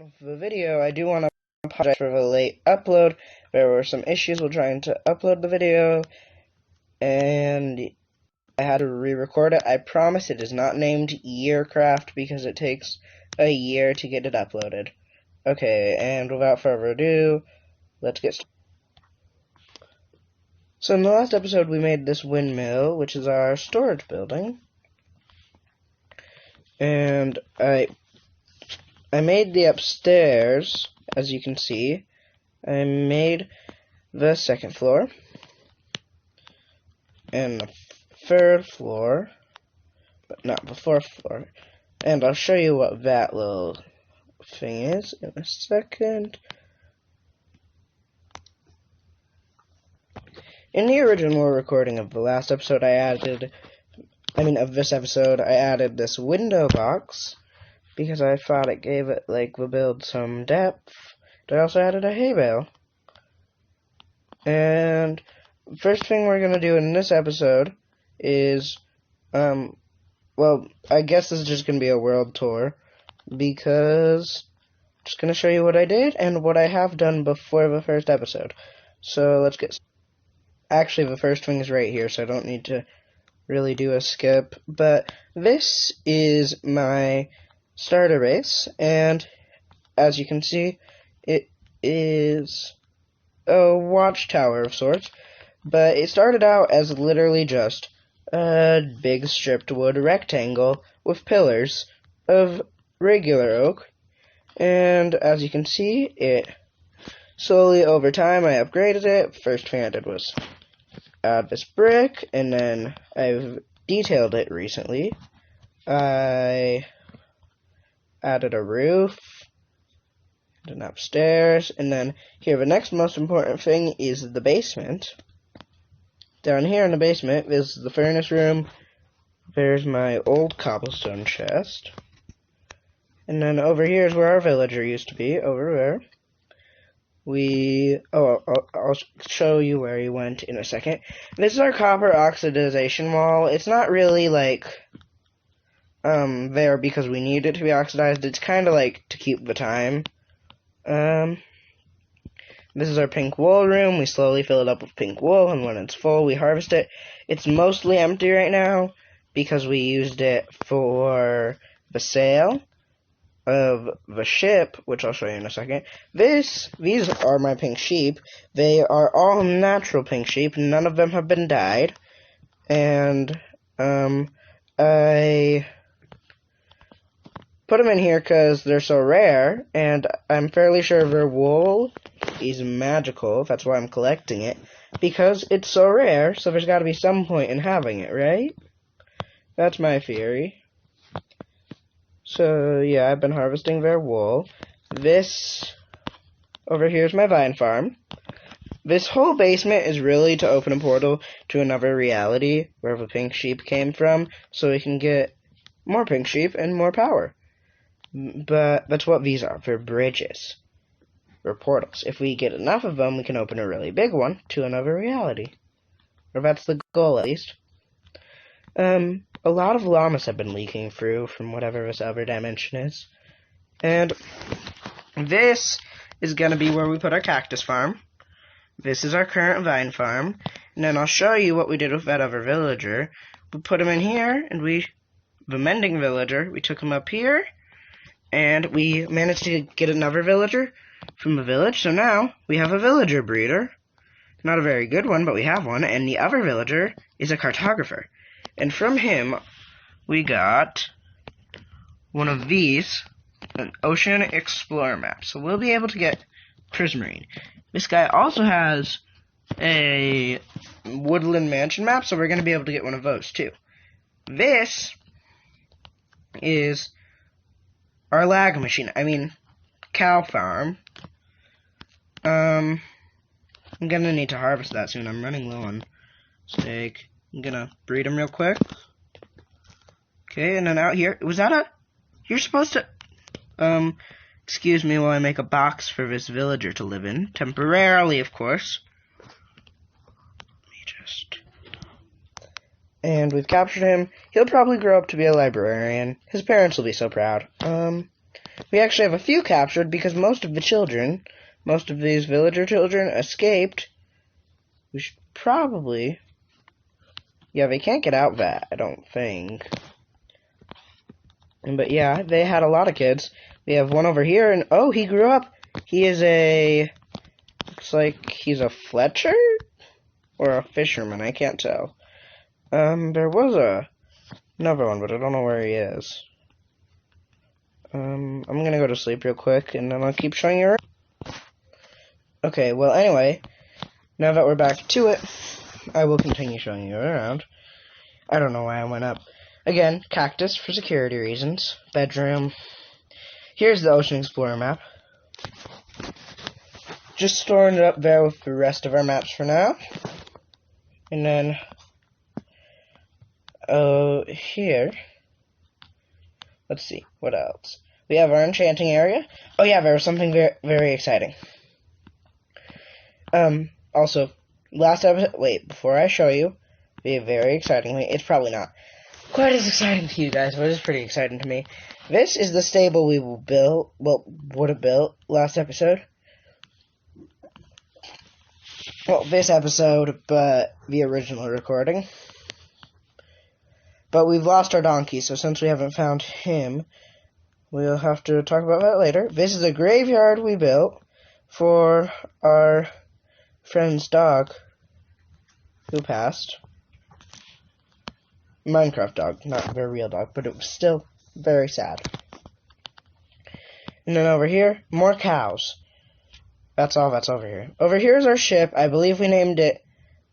of the video, I do want to apologize for the late upload. There were some issues with trying to upload the video, and I had to re-record it. I promise it is not named Yearcraft because it takes a year to get it uploaded. Okay, and without further ado, let's get started. So in the last episode, we made this windmill, which is our storage building. And I made the upstairs, as you can see. I made the second floor and the third floor, but not the fourth floor. And I'll show you what that little thing is in a second. In the original recording of the last episode, of this episode, I added this window box because I thought it gave it, the build some depth. I also added a hay bale. And first thing we're going to do in this episode is, I guess this is just going to be a world tour because I'm just going to show you what I did and what I have done before the first episode. So let's get started. Actually, the first thing is right here, so I don't need to really do a skip. But this is my starter base, and as you can see, it is a watchtower of sorts. But it started out as literally just a big stripped wood rectangle with pillars of regular oak. And as you can see, it slowly over time I upgraded it. First thing I did was add this brick, and then I've detailed it recently. I added a roof, and an upstairs, and then here the next most important thing is the basement. Down here in the basement is the furnace room. There's my old cobblestone chest. And then over here is where our villager used to be, over there. I'll show you where he went in a second. This is our copper oxidization wall. It's not really, there because we need it to be oxidized. It's kind of, to keep the time. This is our pink wool room. We slowly fill it up with pink wool, and when it's full, we harvest it. It's mostly empty right now because we used it for the sale of the ship, which I'll show you in a second. These are my pink sheep. They are all natural pink sheep. None of them have been dyed. And, I put them in here because they're so rare, and I'm fairly sure their wool is magical. That's why I'm collecting it. Because it's so rare, so there's got to be some point in having it, right? That's my theory. So, yeah, I've been harvesting their wool. This over here is my vine farm. This whole basement is really to open a portal to another reality where the pink sheep came from, so we can get more pink sheep and more power. But that's what these are. They're bridges. Or portals. If we get enough of them, we can open a really big one to another reality. Or that's the goal, at least. A lot of llamas have been leaking through from whatever this other dimension is. And this is going to be where we put our cactus farm. This is our current vine farm. And then I'll show you what we did with that other villager. We put him in here, and the mending villager, we took him up here, and we managed to get another villager from the village. So now we have a villager breeder. Not a very good one, but we have one. And the other villager is a cartographer. And from him, we got one of these, an Ocean Explorer map. So we'll be able to get Prismarine. This guy also has a Woodland Mansion map, so we're going to be able to get one of those, too. This is our lag machine. Cow farm. I'm going to need to harvest that soon. I'm running low on steak. I'm gonna breed them real quick. Okay, and then out here, you're supposed to, excuse me while I make a box for this villager to live in. Temporarily, of course. And we've captured him. He'll probably grow up to be a librarian. His parents will be so proud. We actually have a few captured because most of these villager children escaped. We should probably... Yeah, they can't get out that, I don't think. But yeah, they had a lot of kids. We have one over here, and oh, he grew up. He is a... Looks like he's a Fletcher? Or a fisherman, I can't tell. There was another one, but I don't know where he is. I'm gonna go to sleep real quick, and then I'll keep showing you around. Okay, well, anyway, now that we're back to it, I will continue showing you around. I don't know why I went up. Again, cactus for security reasons. Bedroom. Here's the Ocean Explorer map. Just storing it up there with the rest of our maps for now. And then, here, let's see, what else? We have our enchanting area. Oh yeah, there was something very, very exciting. Also, last episode, wait, before I show you, very excitingly, it's probably not quite as exciting to you guys, but it's pretty exciting to me. This is the stable we would have built last episode. Well, this episode, but the original recording. But we've lost our donkey, so since we haven't found him, we'll have to talk about that later. This is a graveyard we built for our friend's dog who passed. Minecraft dog, not their real dog, but it was still very sad. And then over here, more cows. That's all that's over here. Over here is our ship. I believe we named it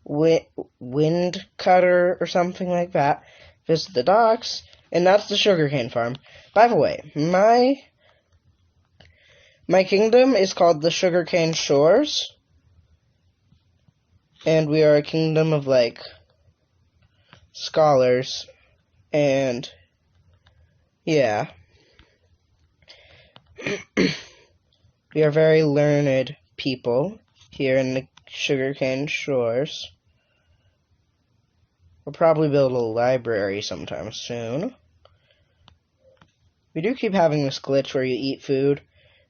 Wind Cutter or something like that. This is the docks, and that's the sugarcane farm. By the way, my kingdom is called the Sugarcane Shores, and we are a kingdom of, like, scholars, and, yeah. We are very learned people here in the Sugarcane Shores. We'll probably build a library sometime soon. We do keep having this glitch where you eat food,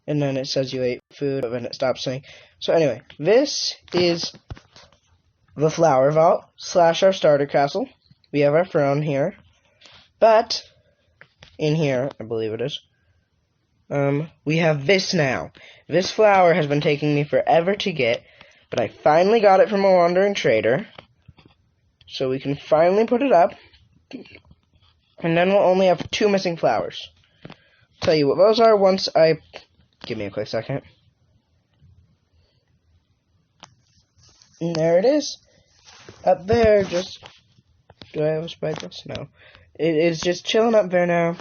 and then it says you ate food, but then it stops saying. So anyway, this is the flower vault / our starter castle. We have our throne here, but in here, I believe it is, we have this now. This flower has been taking me forever to get, but I finally got it from a wandering trader. So we can finally put it up. And then we'll only have 2 missing flowers. Tell you what those are once I... Give me a quick second. And there it is. Up there, just... Do I have a spyglass? No. It is just chilling up there now.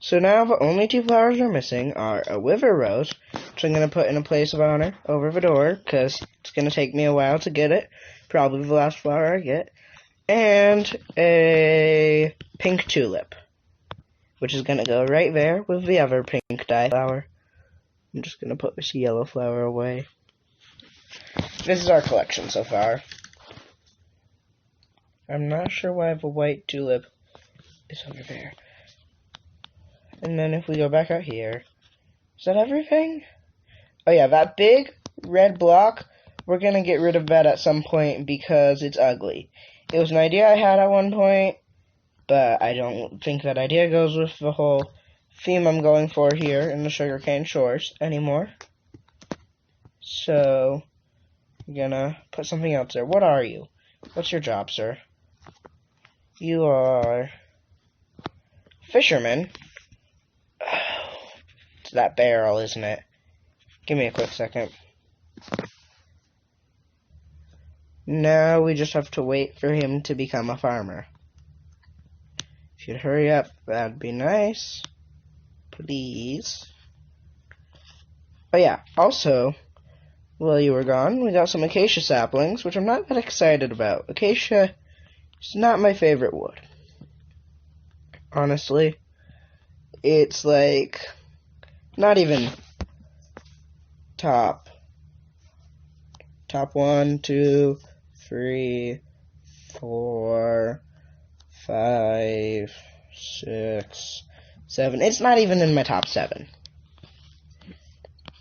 So now the only 2 flowers we're missing are a wither rose, which I'm going to put in a place of honor over the door, because it's going to take me a while to get it. Probably the last flower I get. And a pink tulip, which is going to go right there with the other pink dye flower. I'm just going to put this yellow flower away. This is our collection so far. I'm not sure why the white tulip is over there. And then if we go back out here, is that everything? Oh yeah, that big red block, we're going to get rid of that at some point because it's ugly. It was an idea I had at one point, but I don't think that idea goes with the whole theme I'm going for here in the Sugarcane Shores anymore. So, I'm going to put something else there. What are you? What's your job, sir? You are... fisherman. It's that barrel, isn't it? Give me a quick second. Now we just have to wait for him to become a farmer. If you'd hurry up, that'd be nice. Please. Oh yeah, also, while you were gone, we got some acacia saplings, which I'm not that excited about. Acacia is not my favorite wood. Honestly. It's like, not even top 1, 2, 3, 4, 5, 6, 7. It's not even in my top 7.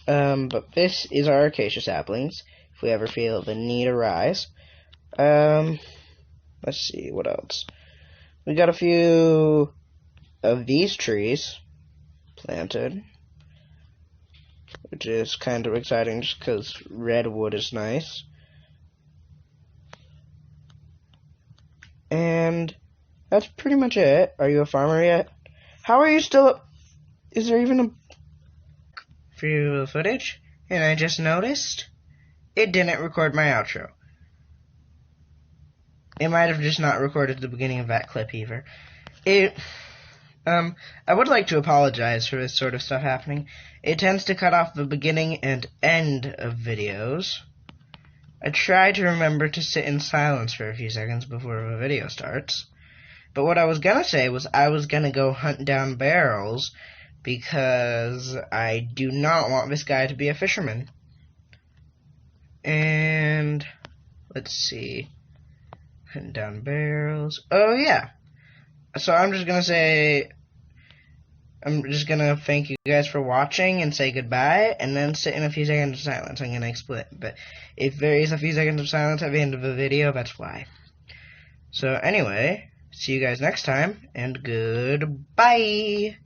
But this is our acacia saplings, if we ever feel the need arise. Let's see, what else? We got a few of these trees planted, which is kind of exciting just because redwood is nice. And that's pretty much it. Are you a farmer yet? How are you still... Is there even a few footage? And I just noticed it didn't record my outro. It might have just not recorded the beginning of that clip either. I would like to apologize for this sort of stuff happening. It tends to cut off the beginning and end of videos. I try to remember to sit in silence for a few seconds before the video starts. But what I was gonna say was I was gonna go hunt down barrels because I do not want this guy to be a fisherman. And let's see. Hunt down barrels. Oh yeah. So I'm just gonna thank you guys for watching and say goodbye, and then sit in a few seconds of silence. I'm gonna explain, but if there is a few seconds of silence at the end of the video, that's why. So anyway, see you guys next time, and goodbye!